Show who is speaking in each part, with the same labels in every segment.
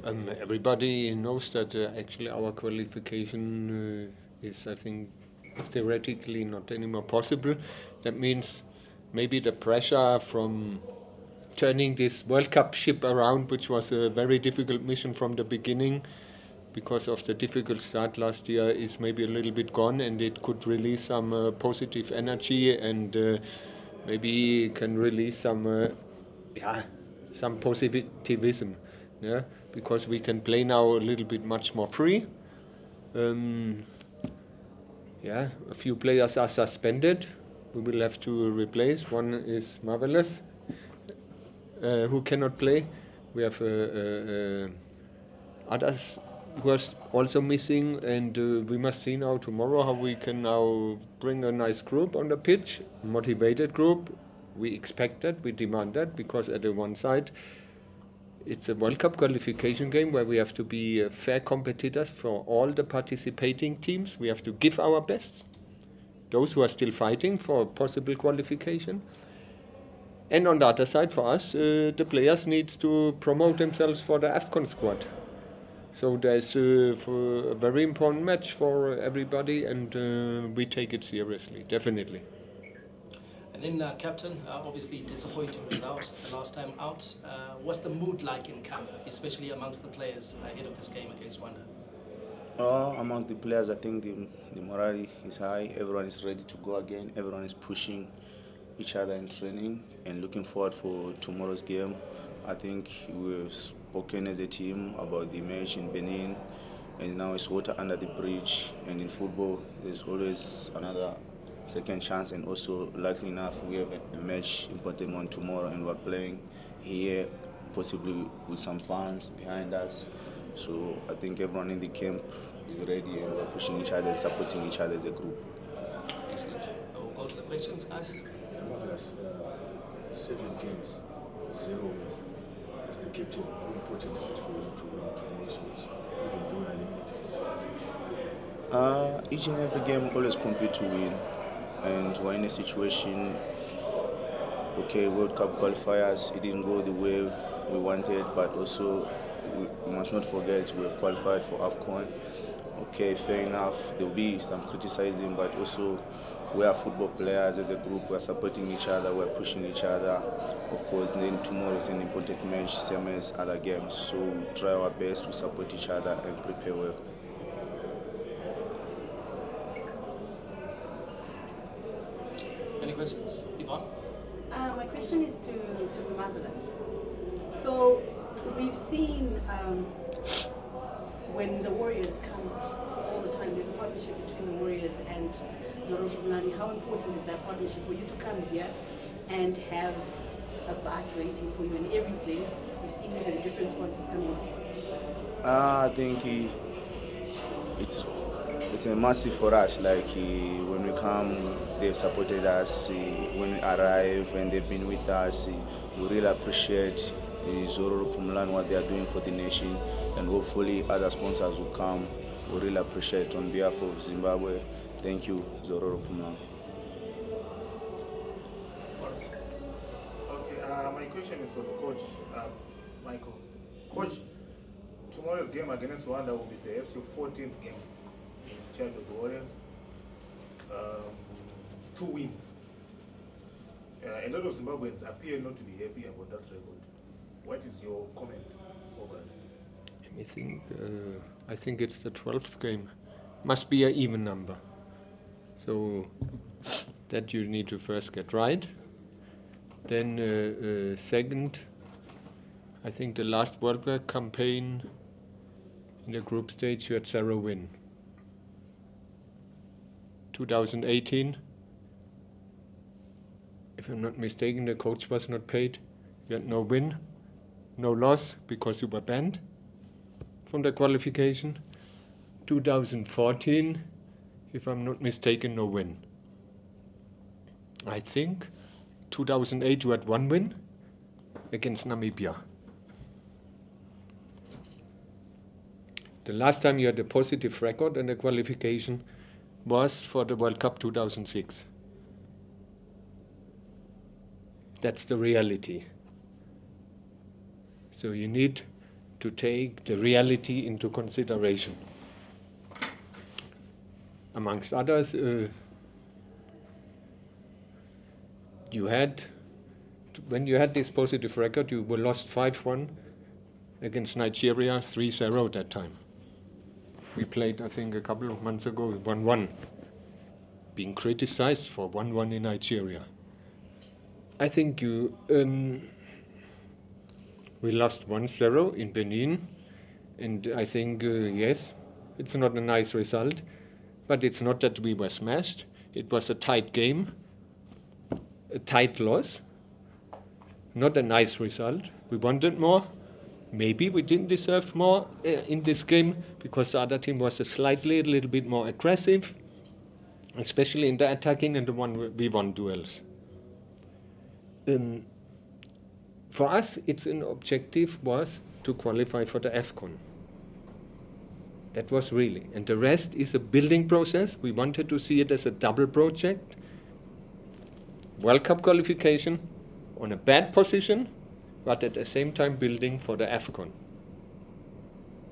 Speaker 1: Everybody knows that actually our qualification is, I think, theoretically not anymore possible. That means maybe the pressure from turning this World Cup ship around, which was a very difficult mission from the beginning because of the difficult start last year, is maybe a little bit gone, and it could release some positive energy and maybe can release some positivism, yeah, because we can play now a little bit much more free. Yeah, a few players are suspended. We will have to replace. One is Marvelous, who cannot play. We have others who are also missing, and we must see now tomorrow how we can now bring a nice group on the pitch, motivated group. We expect that, we demand that, because at the one side, it's a World Cup qualification game where we have to be fair competitors for all the participating teams. We have to give our best, those who are still fighting for possible qualification. And on the other side, for us, the players need to promote themselves for the AFCON squad. So there's a very important match for everybody, and we take it seriously, definitely.
Speaker 2: And then, Captain, obviously disappointing results the last time out. What's the mood like in camp, especially amongst the players ahead of this game against Rwanda?
Speaker 3: Among the players, I think the morale is high. Everyone is ready to go again. Everyone is pushing each other in training and looking forward for tomorrow's game. I think we've spoken as a team about the match in Benin, and now it's water under the bridge. And in football, there's always another second chance, and also, likely enough, we have a match, important one tomorrow, and we're playing here, possibly with some fans behind us. So I think everyone in the camp is ready, and we're pushing each other and supporting each other as a group.
Speaker 2: Excellent. We'll go to the questions, guys.
Speaker 4: Marvelous. 7 games, 0 wins. As the captain, how important is it for you to win tomorrow's match, even though you're limited?
Speaker 3: Each and every game, always compete to win. And we're in a situation, okay, World Cup qualifiers, it didn't go the way we wanted, but also we must not forget we have qualified for AFCON. Okay, fair enough, there will be some criticism, but also we are football players as a group, we're supporting each other, we're pushing each other. Of course, then tomorrow is an important match, same as other games, so we try our best to support each other and prepare well.
Speaker 2: Any questions? Yvonne?
Speaker 5: My question is to Marvelous. So we've seen when the Warriors come all the time, there's a partnership between the Warriors and Zoro Pumlani. How important is that partnership for you to come here and have a bus waiting for you and everything? We've seen it in different sponsors coming in.
Speaker 3: I think it's a massive for us. Like when we come, they've supported us. When we arrive, and they've been with us, we really appreciate Zoro Pumlan, what they are doing for the nation, and hopefully other sponsors will come. We really appreciate on behalf of Zimbabwe. Thank you, Zoro Pumlan.
Speaker 6: Okay, my question is for the coach, Michael. Coach, tomorrow's game against Rwanda will be perhaps your 14th game in charge of the Warriors. 2 wins. A lot of Zimbabweans appear not to be happy about that record. What is your comment over that?
Speaker 1: Let me think. I think it's the 12th game. Must be an even number. So that you need to first get right. Then second, I think the last World Cup campaign in the group stage you had 0 win. 2018, if I'm not mistaken, the coach was not paid. You had no win, no loss because you were banned from the qualification. 2014, if I'm not mistaken, no win. I think 2008 you had 1 win against Namibia. The last time you had a positive record in the qualification was for the World Cup 2006. That's the reality. So you need to take the reality into consideration. Amongst others, when you had this positive record, you were lost 5-1 against Nigeria, 3-0 that time. We played, I think, a couple of months ago, 1-1, being criticized for 1-1 in Nigeria. I think we lost 1-0 in Benin, and I think, yes, it's not a nice result, but it's not that we were smashed. It was a tight game, a tight loss, not a nice result. We wanted more. Maybe we didn't deserve more in this game because the other team was a little bit more aggressive, especially in the attacking and the one-v-1 duels. For us, an objective was to qualify for the AFCON. That was really. And the rest is a building process. We wanted to see it as a double project. World Cup qualification on a bad position, but at the same time building for the AFCON.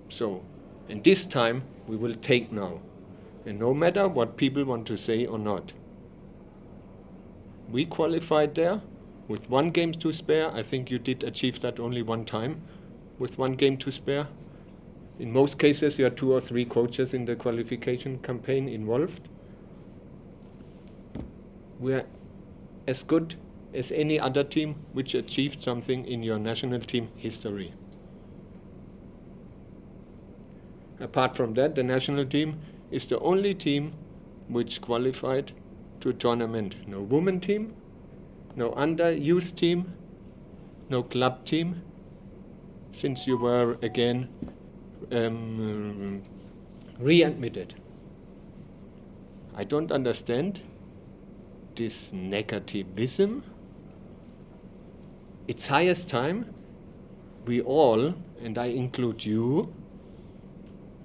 Speaker 1: So, and this time we will take now. And no matter what people want to say or not. We qualified there with 1 game to spare. I think you did achieve that only 1 time with 1 game to spare. In most cases, you had 2 or 3 coaches in the qualification campaign involved. We're as good as any other team which achieved something in your national team history. Apart from that, the national team is the only team which qualified to a tournament. No women team, no under youth team, no club team, since you were again readmitted. I don't understand this negativism. It's highest time we all, and I include you,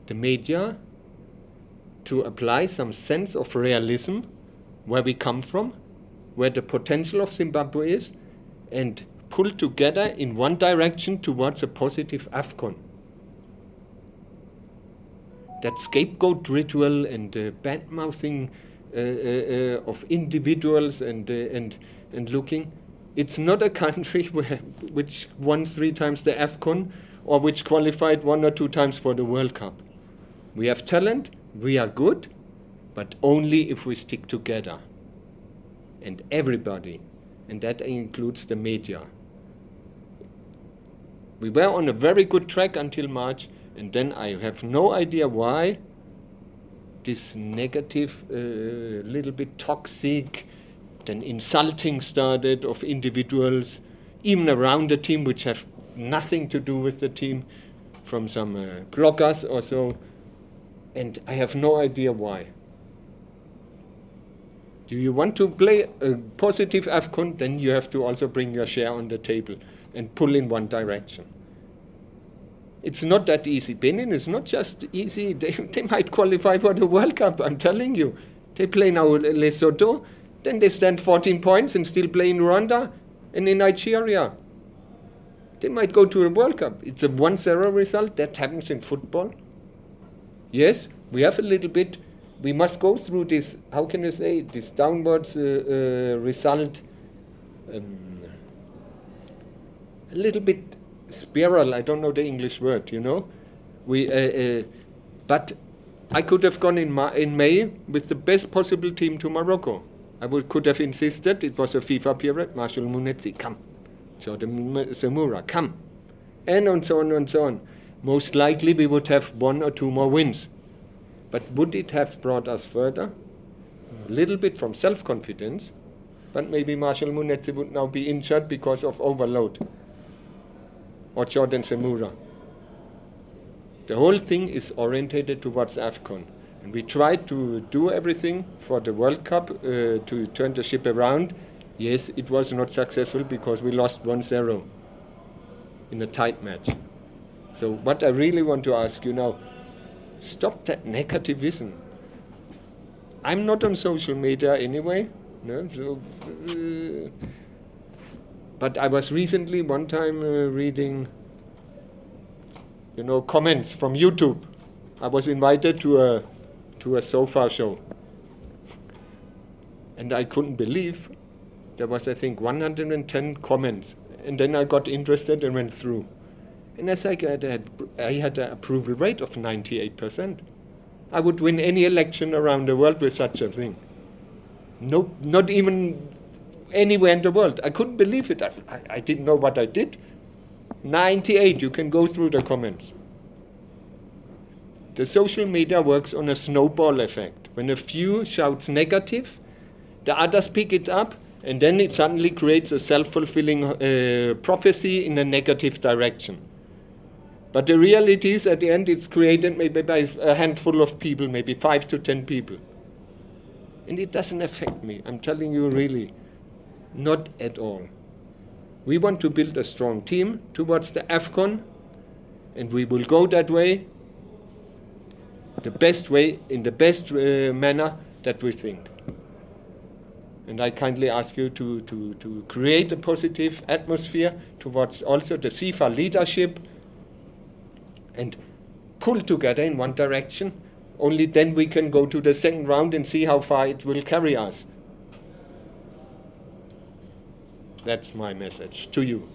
Speaker 1: the media, to apply some sense of realism where we come from, where the potential of Zimbabwe is, and pull together in one direction towards a positive AFCON. That scapegoat ritual and bad-mouthing of individuals and looking, it's not a country which won 3 times the AFCON or which qualified 1 or 2 times for the World Cup. We have talent, we are good, but only if we stick together. And everybody, and that includes the media. We were on a very good track until March, and then I have no idea why this negative, little bit toxic, then insulting started of individuals, even around the team, which have nothing to do with the team, from some bloggers or so, and I have no idea why. Do you want to play a positive AFCON, then you have to also bring your share on the table and pull in one direction. It's not that easy. Benin is not just easy. They might qualify for the World Cup, I'm telling you. They play now Lesotho, then they stand 14 points and still play in Rwanda and in Nigeria. They might go to the World Cup. It's a 1-0 result. That happens in football. Yes, we have a little bit. We must go through this, how can you say, this downwards result, a little bit spiral, I don't know the English word, you know. But I could have gone in May with the best possible team to Morocco. I could have insisted, it was a FIFA period, Marshal Munetsi, come. Jordan Zemura, come. And so on and so on. Most likely we would have 1 or 2 more wins. But would it have brought us further? A little bit from self-confidence, but maybe Marshal Munetsi would now be injured because of overload. Or Jordan Zemura. The whole thing is orientated towards AFCON. And we tried to do everything for the World Cup to turn the ship around. Yes, it was not successful because we lost 1-0 in a tight match. So what I really want to ask you now, stop that negativism. I'm not on social media anyway. No, so, but I was recently one time reading comments from YouTube. I was invited to a sofa show. And I couldn't believe there was, I think, 110 comments. And then I got interested and went through. And I had an approval rate of 98%. I would win any election around the world with such a thing. No, not even anywhere in the world. I couldn't believe it. I didn't know what I did. 98, you can go through the comments. The social media works on a snowball effect. When a few shouts negative, the others pick it up, and then it suddenly creates a self-fulfilling prophecy in a negative direction. But the reality is, at the end, it's created maybe by a handful of people, maybe 5 to 10 people. And it doesn't affect me. I'm telling you, really, not at all. We want to build a strong team towards the AFCON, and we will go that way, in the best manner that we think. And I kindly ask you to create a positive atmosphere towards also the FIFA leadership and pull together in one direction. Only then we can go to the second round and see how far it will carry us. That's my message to you.